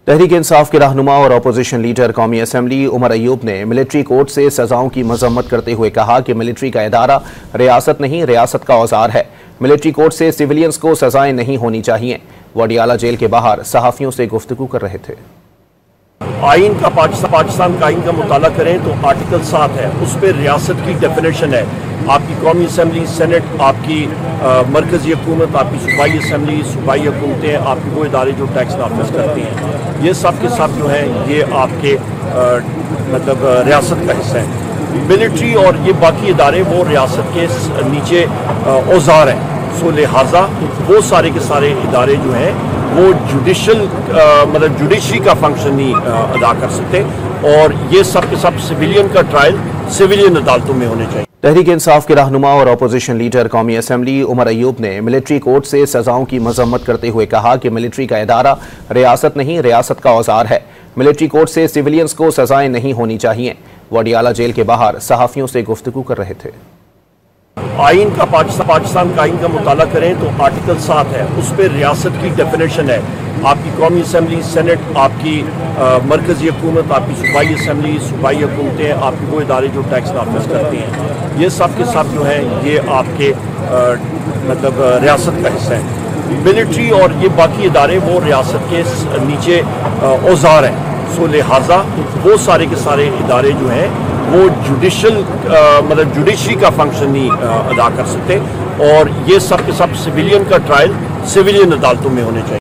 تحریک انصاف کے رہنما اور اپوزیشن لیڈر قومی اسمبلی عمر ایوب نے ملٹری کورٹ سے سزاؤں کی مذمت کرتے ہوئے کہا کہ ملٹری کا ادارہ ریاست نہیں، ریاست کا اوزار ہے۔ ملٹری کورٹ سے سویلینز کو سزائیں نہیں ہونی چاہیے۔ وہ اڈیالہ جیل کے باہر صحافیوں سے گفتگو کر رہے تھے۔ آئین کا پاکستان کا آئین کا مطالعہ کریں تو آرٹیکل 7 ہے، اس پہ ریاست کی ڈیفینیشن ہے۔ آپ کی قومی اسمبلی، سینٹ، آپ کی مرکزی حکومت، آپ کی صوبائی اسمبلی، صوبائی حکومتیں، آپ کے وہ ادارے جو ٹیکس نافذ کرتی ہیں، یہ سب کے سب جو ہیں یہ آپ کے ریاست کا حصہ ہے۔ ملٹری اور یہ باقی ادارے وہ ریاست کے نیچے اوزار ہیں، سو لہٰذا وہ سارے کے سارے ادارے جو ہیں وہ جوڈیشری کا فنکشن نہیں ادا کر سکتے، اور یہ سب کے سب سویلین کا ٹرائل سویلین عدالتوں میں ہونے چاہیے۔ تحریک انصاف کے رہنما اور اپوزیشن لیڈر قومی اسمبلی عمر ایوب نے ملٹری کورٹ سے سزاؤں کی مذمت کرتے ہوئے کہا کہ ملٹری کا ادارہ ریاست نہیں، ریاست کا اوزار ہے۔ ملٹری کورٹ سے سویلینز کو سزائیں نہیں ہونی چاہیے۔ وہ اڈیالہ جیل کے باہر صحافیوں سے گفتگو کر رہے تھے۔ آئین کا پاکستان کا آئین کا مطالعہ کریں تو آرٹیکل 7 ہے، اس پہ ریاست کی ڈیفینیشن ہے۔ آپ کی قومی اسمبلی، سینٹ، آپ کی مرکزی حکومت، آپ کی صوبائی اسمبلی، صوبائی حکومتیں، آپ کے وہ ادارے جو ٹیکس نافذ کرتی ہیں، یہ سب کے سب جو ہیں یہ آپ کے ریاست کا حصہ ہے۔ ملٹری اور یہ باقی ادارے وہ ریاست کے نیچے اوزار ہیں، سو لہٰذا وہ سارے کے سارے ادارے جو ہیں وہ جوڈیشری کا فنکشن نہیں ادا کر سکتے، اور یہ سب کے سب سویلین کا ٹرائل سویلین عدالتوں میں ہونے چاہیے۔